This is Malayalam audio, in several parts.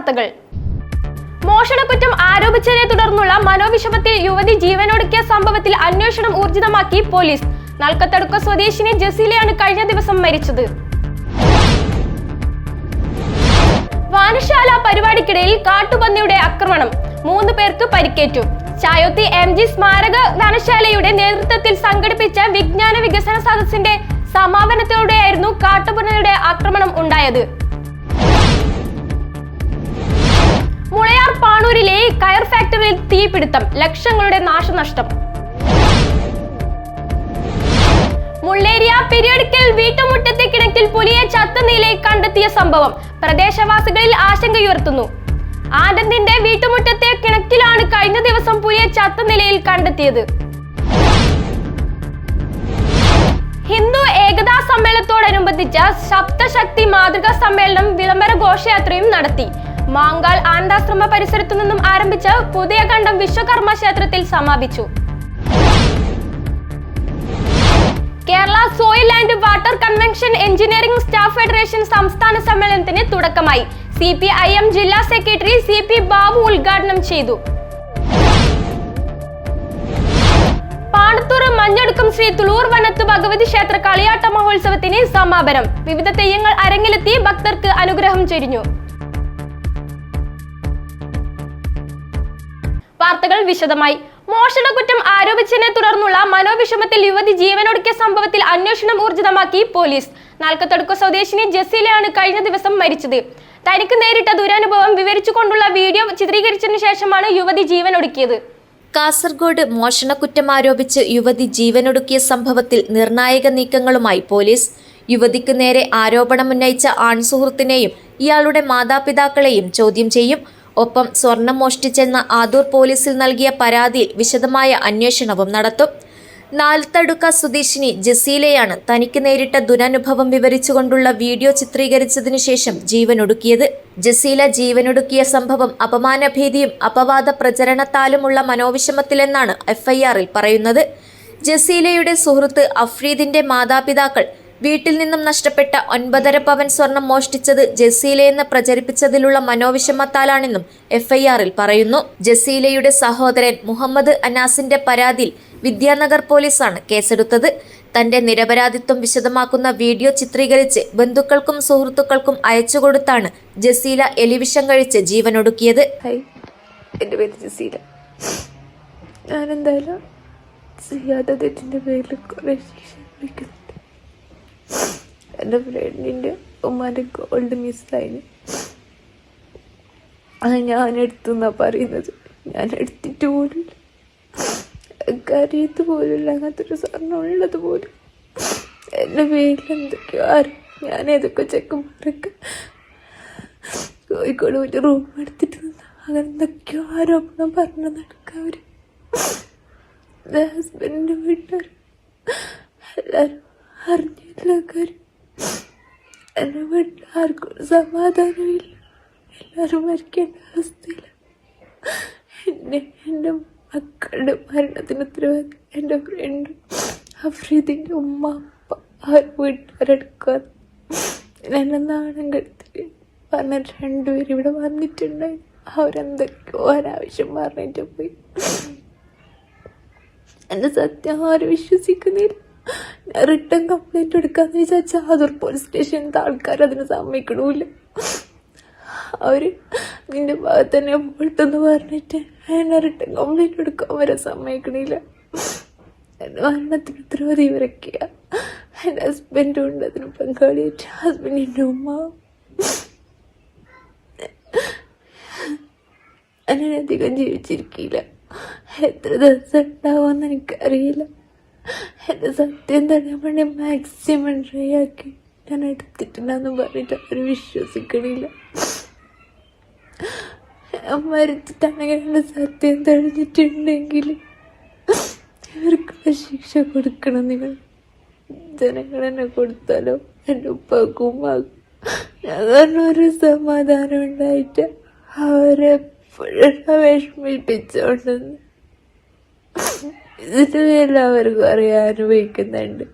വാർത്തകൾ. മോഷണക്കുറ്റം ആരോപിച്ചതിനെ തുടർന്നുള്ള മനോവിഷമത്തിൽ യുവതി ജീവനൊടുക്കിയ സംഭവത്തിൽ അന്വേഷണം ഊർജിതമാക്കി പോലീസ്. നൽക്കത്തടുക്ക സ്വദേശിനി ജസീലയാണ് കഴിഞ്ഞ ദിവസം മരിച്ചത്. വായനശാല പരിപാടിക്കിടയിൽ കാട്ടുപന്നിയുടെ ആക്രമണം, 3 പേർക്ക് പരിക്കേറ്റു. ചായോത്തി MG സ്മാരക വായനശാലയുടെ നേതൃത്വത്തിൽ സംഘടിപ്പിച്ച വിജ്ഞാന വികസന സദസ്സിന്റെ സമാപനത്തോടെയായിരുന്നു കാട്ടുപന്നിയുടെ ആക്രമണം ഉണ്ടായത്. മുളയാർ പാണൂരിലെ കയർ ഫാക്ടറിയിൽ തീപിടുത്തം, ലക്ഷങ്ങളുടെ നാശനഷ്ടം. മുള്ളേരിയ പെരിയടിക്കൽ വീട്ടുമുറ്റത്തെ കിണറ്റിൽ പുലിയെ ചത്ത നിലയിൽ കണ്ടെത്തിയ സംഭവം പ്രദേശവാസികളിൽ ആശങ്കയുയർത്തുന്നു. ആനന്ദിന്റെ വീട്ടുമുറ്റത്തെ കിണറ്റിലാണ് കഴിഞ്ഞ ദിവസം പുലിയെ ചത്ത നിലയിൽ കണ്ടെത്തിയത്. ഹിന്ദു ഏകതാ സമ്മേളനത്തോടനുബന്ധിച്ച സപ്തശക്തി മാതൃകാ സമ്മേളനം വിളംബര ഘോഷയാത്രയും നടത്തി. മാങ്കാൽ ആനന്ദാശ്രമ പരിസരത്തു നിന്നും ആരംഭിച്ച പുതിയ കണ്ടം വിശ്വകർമ്മ ക്ഷേത്രത്തിൽ സമാപിച്ചു. Kerala soil and water convention engineering staff federation സംസ്ഥാന സമ്മേളനത്തിന് തുടക്കമായി. CPIM ജില്ലാ സെക്രട്ടറി CP ബാബു ഉദ്ഘാടനം ചെയ്തു. പാണത്തൂർ മഞ്ഞൊടുക്കം ശ്രീ തുളൂർ വനത്ത് ഭഗവതി ക്ഷേത്ര കളിയാട്ട മഹോത്സവത്തിന് സമാപനം. വിവിധ തെയ്യങ്ങൾ അരങ്ങിലെത്തി ഭക്തർക്ക് അനുഗ്രഹം ചൊരിഞ്ഞു. വാർത്തകൾ വിശദമായി. മോഷണക്കുറ്റം ആരോപിച്ചതിനെ തുടർന്നുള്ള മനോവിഷമത്തിൽ യുവതി ജീവനൊടുക്കിയ സംഭവത്തിൽ അന്വേഷണം ഊർജിതമാക്കി പോലീസ്. നാൽക്കത്തടുക്ക സ്വദേശിനി ജസീലയാണ് കഴിഞ്ഞ ദിവസം മരിച്ചത്. തനിക്ക് നേരിട്ട ദുരനുഭവം വിവരിച്ചുകൊണ്ടുള്ള വീഡിയോ ചിത്രീകരിച്ചതിനു ശേഷമാണ് യുവതി ജീവനൊടുക്കിയത്. കാസർഗോഡ് മോഷണക്കുറ്റം ആരോപിച്ച് യുവതി ജീവനൊടുക്കിയ സംഭവത്തിൽ നിർണായക നീക്കങ്ങളുമായി പോലീസ്. യുവതിക്ക് നേരെ ആരോപണമുന്നയിച്ച ആൺസുഹൃത്തിനെയും ഇയാളുടെ മാതാപിതാക്കളെയും ചോദ്യം ചെയ്യും. ഒപ്പം സ്വർണം മോഷ്ടിച്ചെന്ന ആദൂർ പോലീസിൽ നൽകിയ പരാതിയിൽ വിശദമായ അന്വേഷണവും നടത്തും. നാൽത്തടുക്ക സ്വദേശിനി ജസീലയാണ് തനിക്ക് നേരിട്ട ദുരനുഭവം വിവരിച്ചുകൊണ്ടുള്ള വീഡിയോ ചിത്രീകരിച്ചതിനു ശേഷം ജീവനൊടുക്കിയത്. ജസീല ജീവനൊടുക്കിയ സംഭവം അപമാനഭീതിയും അപവാദ പ്രചരണത്താലുമുള്ള മനോവിഷമത്തിലെന്നാണ് FIRൽ പറയുന്നത്. ജസീലയുടെ സുഹൃത്ത് അഫ്രീദിന്റെ മാതാപിതാക്കൾ വീട്ടിൽ നിന്നും നഷ്ടപ്പെട്ട 9.5 പവൻ സ്വർണം മോഷ്ടിച്ചത് ജസീലയെന്ന് പ്രചരിപ്പിച്ചതിലുള്ള മനോവിഷമത്താലാണെന്നും FIRൽ പറയുന്നു. ജസീലയുടെ സഹോദരൻ മുഹമ്മദ് അനാസിന്റെ പരാതിയിൽ വിദ്യാനഗർ പോലീസാണ് കേസെടുത്തത്. തന്റെ നിരപരാധിത്വം വിശദമാക്കുന്ന വീഡിയോ ചിത്രീകരിച്ച് ബന്ധുക്കൾക്കും സുഹൃത്തുക്കൾക്കും അയച്ചുകൊടുത്താണ് ജസീല എലിവിഷം കഴിച്ച് ജീവനൊടുക്കിയത്. എൻ്റെ പേര് ജസീല. ഞാനെന്തായാലും ചെയ്യാത്ത തെറ്റിൻ്റെ പേരിൽ കുറേ ശിക്ഷ അനുഭവിക്കുന്നുണ്ട്. എൻ്റെ ഫ്രണ്ടിൻ്റെ ഉമ്മാൻ്റെ ഗോൾഡ് മിസ്സായിന്. അത് ഞാൻ എടുത്തെന്നാണ് പറയുന്നത്. ഞാൻ എടുത്തിട്ട് പോലുമില്ല, കരയത്ത് പോലുമില്ല, അങ്ങനത്തെ ഒരു സ്വർണ്ണം ഉള്ളത് പോലും. എൻ്റെ പേരിൽ എന്തൊക്കെയോ ഞാൻ ഏതൊക്കെ ചെക്കന്മാരൊക്കെ കോഴിക്കോട് പോയിട്ട് റൂം എടുത്തിട്ട് നിന്ന് അങ്ങനെ എന്തൊക്കെയോ ആരോപണം പറഞ്ഞു നടക്കുക. അവർ എൻ്റെ ഹസ്ബൻഡിൻ്റെ വീട്ടുകാർ എല്ലാവരും അറിഞ്ഞില്ല കാര്യം. എൻ്റെ വീട്ടിൽ ആർക്കും സമാധാനമില്ല, എല്ലാവരും മരിക്കേണ്ട അവസ്ഥയില്ല. എൻ്റെ മക്കളുടെ മരണത്തിന് ഉത്തരവാദി എൻ്റെ ഫ്രണ്ടും അഫ്രീദിൻ്റെ ഉമ്മ അപ്പ അവർ വീട്ടുകാരെടുക്കാതെ എന്നെ നാണം കെടുത്തിട്ട് പറഞ്ഞിട്ട് 2 പേര് ഇവിടെ വന്നിട്ടുണ്ടായി. അവരെന്തൊക്കെയോ അനാവശ്യം പറഞ്ഞിട്ട് പോയി. എൻ്റെ സത്യം ആരും വിശ്വസിക്കുന്നില്ല. ഞാൻ റിട്ടേൺ കംപ്ലൈൻറ്റ് എടുക്കാമെന്ന് വിചാരിച്ചാൽ ആദൂർ പോലീസ് സ്റ്റേഷനിലത്തെ ആൾക്കാർ അതിന് സമ്മതിക്കണമില്ല. അവർ നിൻ്റെ ഭാഗത്ത് തന്നെ പോലത്തെന്ന് പറഞ്ഞിട്ട് എന്നെ റിട്ടേൺ കംപ്ലൈൻറ്റ് എടുക്കാൻ വരെ സമ്മതിക്കണില്ല. എൻ്റെ മരണത്തിന് ഉത്തരവാദി ഇവരൊക്കെയാണ്. എൻ്റെ ഹസ്ബൻഡും ഉണ്ട് അതിന് പങ്കാളിയായിട്ട്. ഹസ്ബൻഡിൻ്റെ ഉമ്മ ഞാനധികം ജീവിച്ചിരിക്കില്ല. എത്ര ദിവസം ഉണ്ടാവുമെന്ന് എനിക്കറിയില്ല. എൻ്റെ സത്യം തടയാൻ വേണ്ടി മാക്സിമം ട്രൈ ആക്കി ഞാൻ എടുത്തിട്ടില്ലെന്ന് പറഞ്ഞിട്ട് അവർ വിശ്വസിക്കണില്ല. മരിച്ചിട്ടാണെങ്കിൽ എൻ്റെ സത്യം തെളിഞ്ഞിട്ടുണ്ടെങ്കിൽ ഇവർക്കുള്ള ശിക്ഷ കൊടുക്കണം. നിങ്ങൾ ജനങ്ങൾ എന്നെ കൊടുത്താലോ എൻ്റെ ഉപ്പാക്കും ഉമ്മാക്കും ഞാൻ കാരണം ഒരു സമാധാനം ഉണ്ടായിട്ട് അവരെപ്പോഴും വിഷമിപ്പിച്ചോണ്ടെന്ന് ഇതിൻ്റെ പേരിൽ അവർക്കും അറിയാൻ അനുഭവിക്കുന്നുണ്ട്.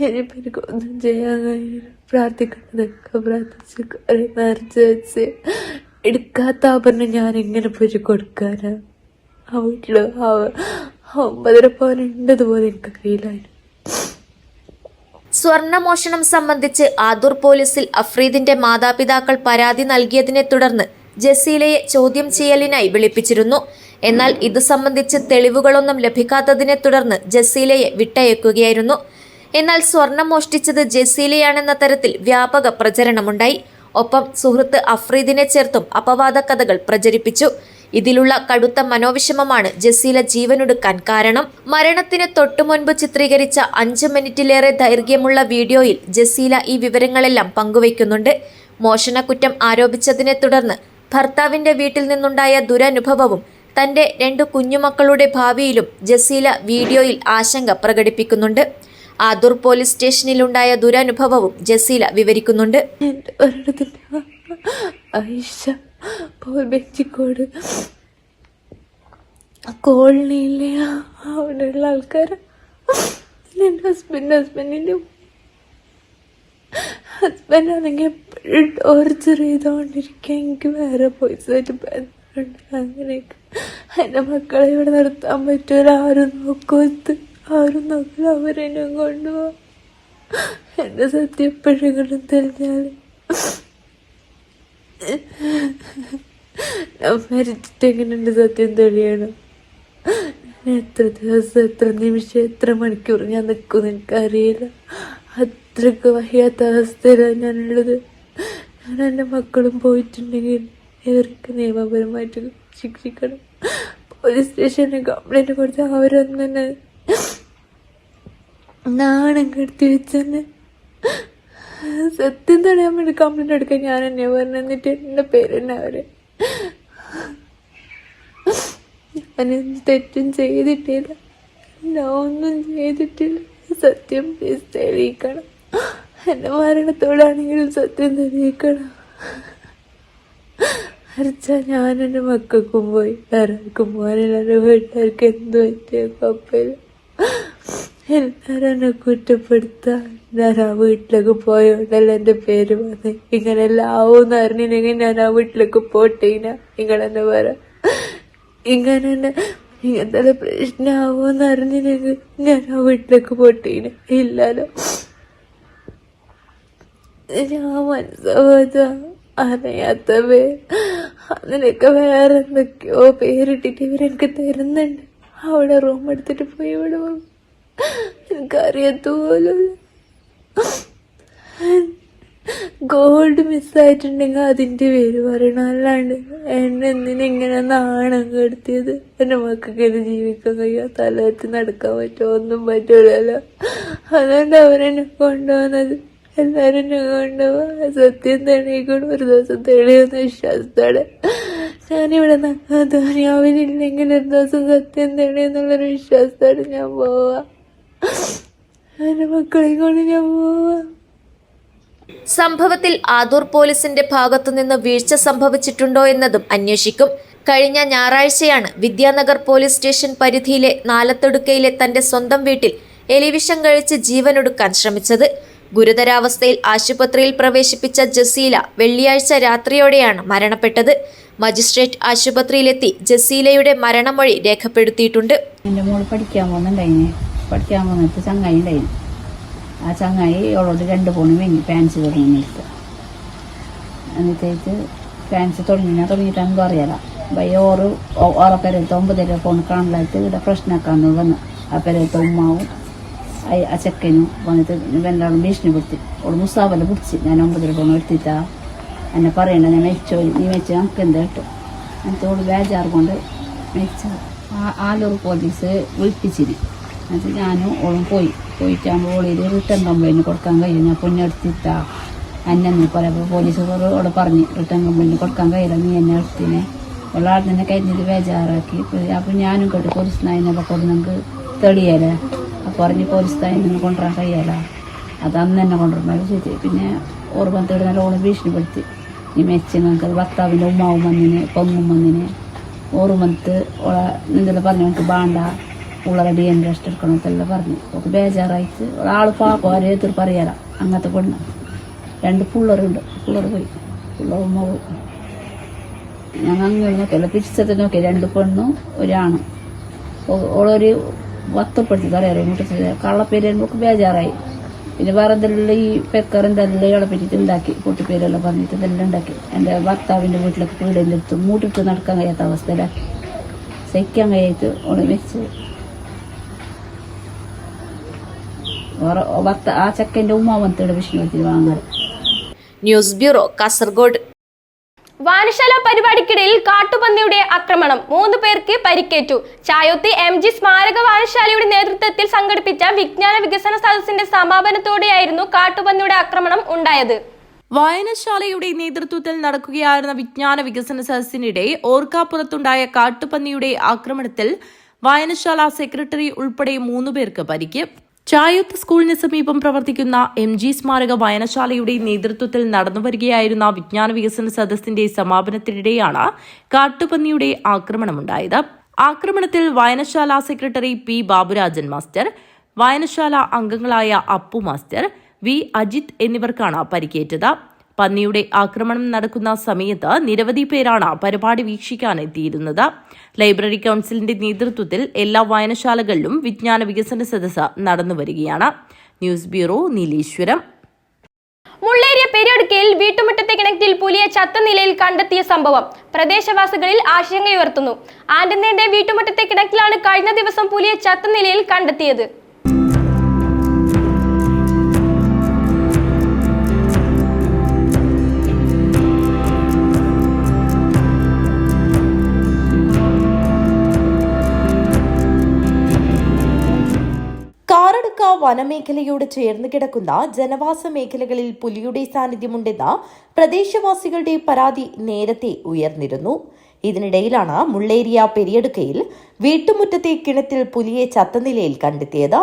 ഇനിയിപ്പോൾ എനിക്കൊന്നും ചെയ്യാൻ കഴിയില്ല. പ്രാർത്ഥിക്കേണ്ടതൊക്കെ പ്രാർത്ഥിച്ച് നേർച്ച വെച്ച് എടുക്കാത്ത ആഭരണം ഞാൻ എങ്ങനെ പോയി കൊടുക്കാനാ? ആ വീട്ടില് 9.5 പവൻ ഉണ്ടതുപോലെ എനിക്കറിയില്ലായിരുന്നു. സ്വർണമോഷണം സംബന്ധിച്ച് ആദൂർ പോലീസിൽ അഫ്രീദിന്റെ മാതാപിതാക്കൾ പരാതി നൽകിയതിനെ തുടർന്ന് ജസീലയെ ചോദ്യം ചെയ്യലിനായി വിളിപ്പിച്ചിരുന്നു. എന്നാൽ ഇത് സംബന്ധിച്ച് തെളിവുകളൊന്നും ലഭിക്കാത്തതിനെ തുടർന്ന് ജസീലയെ വിട്ടയക്കുകയായിരുന്നു. എന്നാൽ സ്വർണം മോഷ്ടിച്ചത് ജസീലയാണെന്ന തരത്തിൽ വ്യാപക പ്രചരണമുണ്ടായി. ഒപ്പം സുഹൃത്ത് അഫ്രീദിനെ ചേർത്തും അപവാദ കഥകൾ പ്രചരിപ്പിച്ചു. ഇതിലുള്ള കടുത്ത മനോവിഷമമാണ് ജസീല ജീവനൊടുക്കാൻ കാരണം. മരണത്തിന് തൊട്ടുമുൻപ് ചിത്രീകരിച്ച 5 മിനിറ്റിലേറെ ദൈർഘ്യമുള്ള വീഡിയോയിൽ ജസീല ഈ വിവരങ്ങളെല്ലാം പങ്കുവയ്ക്കുന്നുണ്ട്. മോഷണക്കുറ്റം ആരോപിച്ചതിനെ തുടർന്ന് ഭർത്താവിന്റെ വീട്ടിൽ നിന്നുണ്ടായ ദുരനുഭവവും തന്റെ 2 കുഞ്ഞുമക്കളുടെ ഭാവിയിലും ജസീല വീഡിയോയിൽ ആശങ്ക പ്രകടിപ്പിക്കുന്നുണ്ട്. ആദൂർ പോലീസ് സ്റ്റേഷനിലുണ്ടായ ദുരനുഭവവും ജസീല വിവരിക്കുന്നുണ്ട്. ബെഞ്ചിക്കോട് കോളനിയിലെ അവിടെയുള്ള ആൾക്കാർ എൻ്റെ ഹസ്ബൻഡിൻ്റെ ഹസ്ബൻഡാണെങ്കിൽ എപ്പോഴും ടോർച്ചർ ചെയ്തുകൊണ്ടിരിക്കുക. എനിക്ക് വേറെ പോയിസായിട്ട് ബന്ധമുണ്ട്. അങ്ങനെയൊക്കെ എൻ്റെ മക്കളെ ഇവിടെ നിർത്താൻ പറ്റൂല. ആരും നോക്കില്ല. അവരെന്നെ കൊണ്ടുപോകാം. എൻ്റെ സത്യം എപ്പോഴെങ്കിലും തെളിഞ്ഞാൽ ഞാൻ മരിച്ചിട്ട് എങ്ങനെയുണ്ട് സത്യം തെളിയണം? ഞാൻ എത്ര ദിവസം, എത്ര നിമിഷം, എത്ര മണിക്കൂർ ഞാൻ നിൽക്കുമെന്ന് എനിക്കറിയില്ല. അത്രയ്ക്ക് വയ്യാത്ത അവസ്ഥയിലാണ് ഞാനുള്ളത്. ഞാൻ എൻ്റെ മക്കളും പോയിട്ടുണ്ടെങ്കിൽ ഇവർക്ക് നിയമപരമായിട്ട് ശിക്ഷിക്കണം. പോലീസ് സ്റ്റേഷനിൽ കംപ്ലൈൻറ്റ് കൊടുത്ത് അവരൊന്നും തന്നെ നാണം കെടുത്തി വെച്ചെന്നെ സത്യം തടയാൻ വേണ്ടി കംപ്ലൈൻറ്റ് എടുക്കാൻ ഞാൻ തന്നെ പറഞ്ഞു. എന്നിട്ട് എൻ്റെ പേര് തന്നെ അവരെ ഞാനെന്ത് തെറ്റും ചെയ്തിട്ടില്ല. ഞാൻ ഒന്നും ചെയ്തിട്ടില്ല. സത്യം പ്ലീസ് തെളിയിക്കണം. എൻ്റെ മരണത്തോടാണെങ്കിലും സത്യം തെളിയിക്കണം. അരച്ചാൽ ഞാൻ എൻ്റെ മക്കൾക്കും പോയി ആർക്കും പോകാനില്ല. എൻ്റെ വീട്ടുകാർക്ക് എന്ത് പറ്റിയ കുഴപ്പമില്ല. എല്ലാവരും എന്നെ കുറ്റപ്പെടുത്താൻ ഞാൻ ആ വീട്ടിലേക്ക് പോയോണ്ടല്ല എൻ്റെ പേര് വന്ന്. ഇങ്ങനെല്ലാം ആവുമെന്ന് അറിഞ്ഞില്ലെങ്കിൽ ഞാൻ ആ വീട്ടിലേക്ക് പോട്ടേന. ഇങ്ങളെന്നെ പറ, ഇങ്ങനത്തെ പ്രശ്നമാവുമെന്ന് അറിഞ്ഞില്ലെങ്കിൽ ഞാൻ ആ വീട്ടിലേക്ക് പോട്ടേന. ഇല്ലല്ലോ, ഞാൻ മനസ്സാവാത്ത അറിയാത്തവേ അതിനൊക്കെ വേറെ എന്തൊക്കെയോ പേരിട്ടിട്ട് ഇവരെനിക്ക് തരുന്നുണ്ട്. അവിടെ റൂം എടുത്തിട്ട് പോയി ഇവിടെ എനിക്കറിയാത്ത പോലും. ഗോൾഡ് മിസ്സായിട്ടുണ്ടെങ്കിൽ അതിൻ്റെ പേര് പറയണം. അല്ലാണ്ട് എന്നെ എന്തിനിങ്ങനെ നാണം കെടുത്തിയത്? എൻ്റെ മക്കൾക്ക് എന്നെ ജീവിക്കാൻ കഴിയുമോ? തലവെച്ച് നടക്കാൻ പറ്റുമോ? ഒന്നും പറ്റൂലല്ലോ. അതുകൊണ്ട് അവരെന്നെ കൊണ്ടുപോകുന്നത്. എല്ലാവരും എന്നെ കൊണ്ടുപോകാൻ സത്യം തെളിയിക്കണം. ഒരു ദിവസം തെളിയുന്ന വിശ്വാസത്തോടെ ഞാനിവിടെ അവരില്ലെങ്കിൽ ഒരു ദിവസം സത്യം തെളിയെന്നുള്ളൊരു വിശ്വാസത്തോടെ ഞാൻ പോവാ. എൻ്റെ മക്കളെ കൊണ്ട് ഞാൻ പോവാ. സംഭവത്തിൽ ആദൂർ പോലീസിന്റെ ഭാഗത്തുനിന്ന് വീഴ്ച സംഭവിച്ചിട്ടുണ്ടോ എന്നതും അന്വേഷിക്കും. കഴിഞ്ഞ ഞായറാഴ്ചയാണ് വിദ്യാനഗർ പോലീസ് സ്റ്റേഷൻ പരിധിയിലെ നാലത്തൊടുക്കയിലെ തന്റെ സ്വന്തം വീട്ടിൽ എലിവിഷം കഴിച്ച് ജീവനൊടുക്കാൻ ശ്രമിച്ചത്. ഗുരുതരാവസ്ഥയിൽ ആശുപത്രിയിൽ പ്രവേശിപ്പിച്ച ജസീല വെള്ളിയാഴ്ച രാത്രിയോടെയാണ് മരണപ്പെട്ടത്. മജിസ്ട്രേറ്റ് ആശുപത്രിയിലെത്തി ജസീലയുടെ മരണമൊഴി രേഖപ്പെടുത്തിയിട്ടുണ്ട്. എൻ്റെ മോള് പഠിക്കാൻ പോകുന്നിട്ട് ചങ്ങായി ഉണ്ടായിരുന്നു. ആ ചങ്ങായി അവളോട് 2 പൗണ് വാങ്ങി ഫാൻസി തുടങ്ങിയിട്ട്. എന്നിട്ടേക്ക് ഫാൻസി തുടങ്ങിയിട്ട് എന്തോ അറിയാല ഓറെ പേരത്തെ 9.5 പൗണ് കാണലായിട്ട് ഇവിടെ പ്രശ്നമാക്കാന്ന് വന്നു. ആ പേരത്തെ ഉമ്മാവും ആ ചെക്കനും വന്നിട്ട് എല്ലാവരും ഭീഷണിപ്പെടുത്തി. അവൾ മുസാബല പിടിച്ച് ഞാൻ 9.5 പൗണ് എടുത്തിട്ടാ എന്നെ പറയണ്ട, ഞാൻ മരിച്ചോ, നീ മരിച്ച നമുക്ക് എന്താ കിട്ടും. എന്നിട്ട് അവൾ ബേജാറ് കൊണ്ട് മരിച്ച. ആലൂർ പോലീസ് വിളിപ്പിച്ചിന്. എന്നിട്ട് ഞാനും ഓളും പോയിട്ടാകുമ്പോൾ ഓളിൽ റിട്ടേൺ കംപ്ലൈൻറ്റ് കൊടുക്കാൻ കഴിയും. ഞാൻ പൊന്നെടുത്തിട്ടാ എന്നെ പറയുമ്പോൾ പോലീസുകാരോട് പറഞ്ഞ് റിട്ടേൺ കംപ്ലൈൻറ്റ് കൊടുക്കാൻ കഴിയില്ല, നീ എന്നെ എടുത്തിനെ. ഉള്ള തന്നെ കഴിഞ്ഞിട്ട് ബേജാറാക്കി. അപ്പോൾ ഞാനും കേട്ട് പോലീസ് നായനൊക്കെ കൊണ്ട് നമുക്ക് തെളിയല്ലേ. അപ്പോൾ പറഞ്ഞ് പോലീസ് നായനെ കൊണ്ടുവരാൻ കഴിയല. അത് അന്ന് തന്നെ കൊണ്ടുവരണം ചോദിച്ചു. പിന്നെ ഓർമ്മ തേടുന്ന ഓളെ ഭീഷണിപ്പെടുത്തി. നീ മെച്ച് നമുക്ക് ഭർത്താവിൻ്റെ ഉമ്മാവും വന്നിന് പൊങ്ങും വന്നിന് ഓർമ്മത്ത് ഓളെ എന്തെല്ലാം പറഞ്ഞു. എനിക്ക് ബാണ്ട ഉള്ള DNA ടെസ്റ്റ് എടുക്കണം എന്നെല്ലാം പറഞ്ഞു. ഒക്കെ ബേജാറായിട്ട് ആൾ പാപ്പം ആരേത്തൊരു പറയാല. അങ്ങനത്തെ പെണ്ണ് 2 പിള്ളേരുണ്ട്. പിള്ളേർ പോയി, പിള്ളേർ ഉമ്മ പോയി. ഞങ്ങൾ അങ്ങ് നോക്കിയല്ല തിരിച്ചെത്തി നോക്കി 2 പെണ്ണും ഒരാണും. ഓളൊരു വത്തപ്പെടുത്തി തലയറി മുട്ട കള്ളപ്പേര് നമുക്ക് ബേജാറായി. പിന്നെ വേറെ എന്തെല്ലാം ഈ പെക്കർ എന്തെല്ലാം ഇളെ പറ്റിയിട്ട് ഉണ്ടാക്കി പൊട്ടിപ്പേരെല്ലാം പറഞ്ഞിട്ട് ഇതെല്ലാം ഉണ്ടാക്കി. എൻ്റെ ഭർത്താവിൻ്റെ വീട്ടിലൊക്കെ പീടിലെടുത്ത് മൂട്ടിട്ട് നടക്കാൻ കഴിയാത്ത അവസ്ഥയിലാക്കി. സഹിക്കാൻ കഴിയായിട്ട് ഓളെ വെച്ച് ആ ചെക്കൻ്റെ ഉമ്മാവന്തയുടെ വിഷ്ണുവത്തിന് വാങ്ങാൻ. News bureau, Kasaragod. വായനശാല പരിപാടിക്കിടയിൽ കാട്ടുപന്നിയുടെ ആക്രമണം, 3 പേർക്ക് പരിക്കേറ്റു. ചായോത്തി MG സ്മാരക വായനശാലയുടെ നേതൃത്വത്തിൽ സംഘടിപ്പിച്ച വിജ്ഞാന വികസന സദസ്സിന്റെ സമാപനത്തോടെയായിരുന്നു കാട്ടുപന്നിയുടെ ആക്രമണം ഉണ്ടായത്. വായനശാലയുടെ നേതൃത്വത്തിൽ നടക്കുകയായിരുന്ന വിജ്ഞാന വികസന സദസ്സിനിടെ ഓർക്കാപ്പുറത്തുണ്ടായ കാട്ടുപന്നിയുടെ ആക്രമണത്തിൽ വായനശാല സെക്രട്ടറി ഉൾപ്പെടെ 3 പേർക്ക് പരിക്ക്. ചായോത്ത് സ്കൂളിന് സമീപം പ്രവർത്തിക്കുന്ന MG സ്മാരക വായനശാലയുടെ നേതൃത്വത്തിൽ നടന്നുവരികയായിരുന്ന വിജ്ഞാന വികസന സദസ്സിന്റെ സമാപനത്തിനിടെയാണ് കാട്ടുപന്നിയുടെ ആക്രമണമുണ്ടായത്. ആക്രമണത്തിൽ വായനശാല സെക്രട്ടറി P. ബാബുരാജൻ മാസ്റ്റർ, വായനശാല അംഗങ്ങളായ അപ്പു മാസ്റ്റർ, V. അജിത് എന്നിവർക്കാണ് പരിക്കേറ്റത്. പന്നിയുടെ ആക്രമണം നടക്കുന്ന സമയത്ത് നിരവധി പേരാണ് പരിപാടി വീക്ഷിക്കാനെത്തിയിരുന്നത്. ലൈബ്രറി കൌൺസിലിന്റെ നേതൃത്വത്തിൽ എല്ലാ വായനശാലകളിലും വിജ്ഞാന വികസന സദസ്സ് നടന്നുവരികയാണ്. News bureau, Nileshwaram. മുള്ളേരിയ പെരിയടുക്കയിൽ വീട്ടുമുറ്റത്തെ കിണറ്റിൽ പുലിയെ ചത്ത നിലയിൽ കണ്ടെത്തിയ സംഭവം പ്രദേശവാസികളിൽ ആശങ്കയുയർത്തുന്നു. ആന്റണിയുടെ വീട്ടുമുറ്റത്തെ കിണറ്റിലാണ് കഴിഞ്ഞ ദിവസം പുലിയെ ചത്ത നിലയിൽ കണ്ടെത്തിയത്. കാറടുക്ക വനമേഖലയോട് ചേർന്ന് കിടക്കുന്ന ജനവാസ മേഖലകളിൽ പുലിയുടെ സാന്നിധ്യമുണ്ടെന്ന പ്രദേശവാസികളുടെ പരാതി നേരത്തെ ഉയർന്നിരുന്നു. ഇതിനിടയിലാണ് മുള്ളേരിയ പെരിയടുക്കയിൽ വീട്ടുമുറ്റത്തെ കിണറ്റിൽ പുലിയെ ചത്ത നിലയിൽ കണ്ടെത്തിയത്.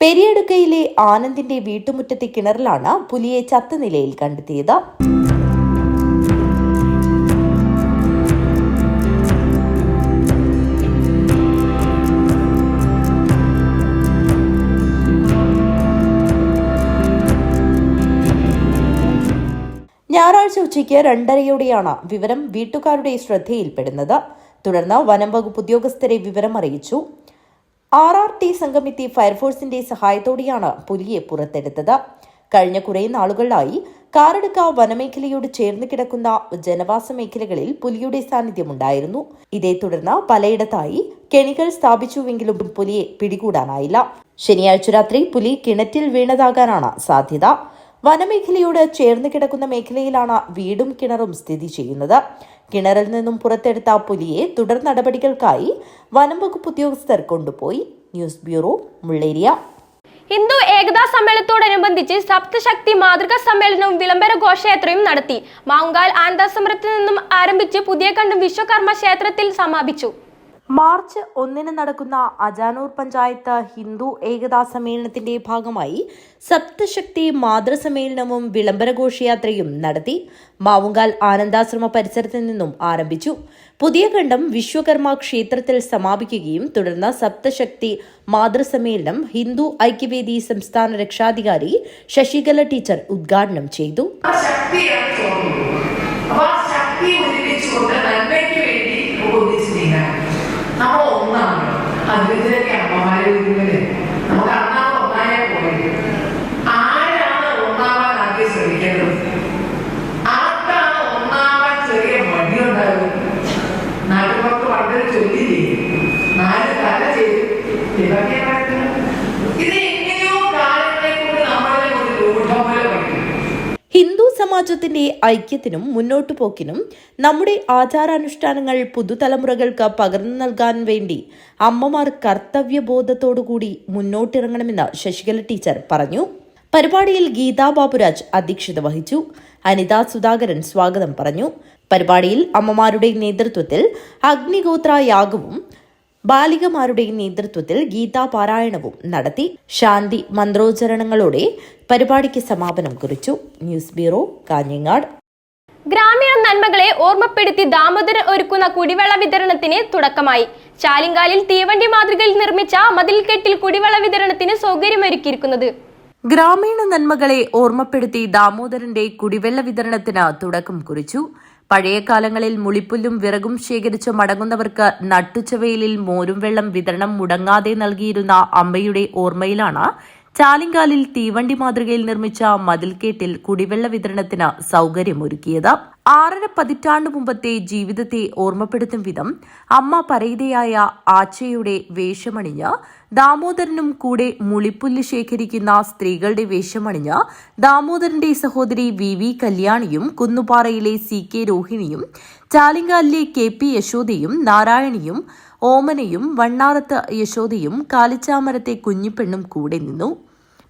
പെരിയടുക്കയിലെ ആനന്ദിന്റെ വീട്ടുമുറ്റത്തെ കിണറിലാണ് പുലിയെ ചത്ത നിലയിൽ കണ്ടെത്തിയത്. ഞായറാഴ്ച ഉച്ചയ്ക്ക് 2:30യോടെയാണ് വിവരം വീട്ടുകാരുടെ ശ്രദ്ധയിൽപ്പെടുന്നത്. തുടർന്ന് വനം വകുപ്പ് ഉദ്യോഗസ്ഥരെ വിവരം അറിയിച്ചു. RRT സംഘമെത്തി ഫയർഫോഴ്സിന്റെ സഹായത്തോടെയാണ് പുലിയെ പുറത്തെടുത്തത്. കഴിഞ്ഞ കുറേ നാളുകളിലായി കാറടുക്ക വനമേഖലയോട് ചേർന്ന് കിടക്കുന്ന ജനവാസ മേഖലകളിൽ പുലിയുടെ സാന്നിധ്യമുണ്ടായിരുന്നു. ഇതേ തുടർന്ന് പലയിടത്തായി കെണികൾ സ്ഥാപിച്ചുവെങ്കിലും പുലിയെ പിടികൂടാനായില്ല. ശനിയാഴ്ച രാത്രി പുലി കിണറ്റിൽ വീണതാകാനാണ് സാധ്യത. വനമേഖലയോട് ചേർന്ന് കിടക്കുന്ന മേഖലയിലാണ് വീടും കിണറും സ്ഥിതി ചെയ്യുന്നത്. കിണറിൽ നിന്നും പുറത്തെടുത്ത പുലിയെ തുടർ നടപടികൾക്കായി വനം വകുപ്പ് ഉദ്യോഗസ്ഥർ കൊണ്ടുപോയി. News bureau, Mulleriya. ഹിന്ദു ഏകതാ സമ്മേളനത്തോടനുബന്ധിച്ച് സപ്തശക്തി മാതൃകാ സമ്മേളനവും വിളംബര ഘോഷയാത്രയും നടത്തി. മാവുങ്കാൽ ആനന്ദാശ്രമത്തിൽ നിന്നും ആരംഭിച്ച് പുതിയകണ്ടം വിശ്വകർമ്മ ക്ഷേത്രത്തിൽ സമാപിച്ചു. മാർച്ച് 1 നടക്കുന്ന അജാനൂർ പഞ്ചായത്ത് ഹിന്ദു ഏകതാ സമ്മേളനത്തിന്റെ ഭാഗമായി സപ്തശക്തി മാതൃസമ്മേളനവും വിളംബര ഘോഷയാത്രയും നടത്തി. മാവുങ്കാൽ ആനന്ദാശ്രമ പരിസരത്ത് നിന്നും ആരംഭിച്ചു. പുതിയകണ്ടം വിശ്വകർമ്മ ക്ഷേത്രത്തിൽ സമാപിക്കുകയും തുടർന്ന് സപ്തശക്തി മാതൃസമ്മേളനം ഹിന്ദു ഐക്യവേദി സംസ്ഥാന രക്ഷാധികാരി ശശികല ടീച്ചർ ഉദ്ഘാടനം ചെയ്തു. നമ്മൾ ഒന്നാണ് അതിലേക്ക് അമ്മമാരെ നമുക്ക് അന്നാമ ഒന്നായ പോയത്. ആരാണ് ഒന്നാവാൻ ആദ്യം ശ്രമിക്കേണ്ടത്? ആർക്കാണ് ഒന്നാവാൻ ചെറിയ മടിയുണ്ടാകും? നാട്ടുപുറത്ത് പണ്ടൊരു ചൊല്ലില്ലേ, 4 തല ചെയ്ത് ഇതൊക്കെ ഇത് എങ്ങനെയോ കാലങ്ങളെ കൊണ്ട് നമ്മളെ ഒരു രൂപം പോലെ പഠിക്കും. ഹിന്ദു സമാജത്തിന്റെ ഐക്യത്തിനും മുന്നോട്ടു പോക്കിനും നമ്മുടെ ആചാരാനുഷ്ഠാനങ്ങൾ പുതുതലമുറകൾക്ക് പകർന്നു നൽകാൻ വേണ്ടി അമ്മമാർ കർത്തവ്യബോധത്തോടുകൂടി മുന്നോട്ടിറങ്ങണമെന്ന് ശശികല ടീച്ചർ പറഞ്ഞു. പരിപാടിയിൽ ഗീതാ ബാബുരാജ് അധ്യക്ഷത വഹിച്ചു. അനിത സുധാകരൻ സ്വാഗതം പറഞ്ഞു. പരിപാടിയിൽ അമ്മമാരുടെ നേതൃത്വത്തിൽ അഗ്നിഗോത്ര യാഗവും ബാലികമാരുടെ നേതൃത്വത്തിൽ ഗീതാ പാരായണവും നടത്തി. ശാന്തി മന്ത്രോച്ചരണങ്ങളോടെ പരിപാടിക്ക് സമാപനം കുറിച്ചു. News bureau, Kanhangad. ഗ്രാമീണ നന്മകളെ ഓർമ്മപ്പെടുത്തി ദാമോദരൻ ഒരുക്കുന്ന കുടിവെള്ള വിതരണത്തിന് തുടക്കമായി. ചാലിങ്കാലിൽ തീവണ്ടി മാതൃകയിൽ നിർമ്മിച്ച മതിൽക്കെട്ടിൽ കുടിവെള്ള വിതരണത്തിന് സൗകര്യമൊരുക്കിയിരിക്കുന്നത്. ഗ്രാമീണ നന്മകളെ ഓർമ്മപ്പെടുത്തി ദാമോദരന്റെ കുടിവെള്ള വിതരണത്തിന് തുടക്കം കുറിച്ചു. പഴയ കാലങ്ങളിൽ മുളിപ്പുല്ലും വിറകും ശേഖരിച്ച് മടങ്ങുന്നവർക്ക് നട്ടുച്ചവെയിലിൽ മോരും വെള്ളം വിതരണം മുടങ്ങാതെ നൽകിയിരുന്ന അമ്മയുടെ ഓർമ്മയിലാണ് ചാലിങ്കാലിൽ തീവണ്ടി മാതൃകയിൽ നിർമ്മിച്ച മതിൽക്കേട്ടിൽ കുടിവെള്ള വിതരണത്തിന് സൌകര്യമൊരുക്കിയത്. 6.5 പതിറ്റാണ്ടു മുമ്പത്തെ ജീവിതത്തെ ഓർമ്മപ്പെടുത്തും വിധം അമ്മ പരൈതയായ ആച്ചയുടെ വേഷമണിഞ്ഞ് ദാമോദരനും കൂടെ മുളിപ്പുല്ല് ശേഖരിക്കുന്ന സ്ത്രീകളുടെ വേഷമണിഞ്ഞ് ദാമോദരന്റെ സഹോദരി VV കല്യാണിയും കുന്നുപാറയിലെ CK രോഹിണിയും ചാലിങ്കാലിലെ KP യശോദയും നാരായണിയും ഓമനയും വണ്ണാറത്ത് യശോദയും കാലിച്ചാമരത്തെ കുഞ്ഞിപ്പെണ്ണും കൂടെ നിന്നു.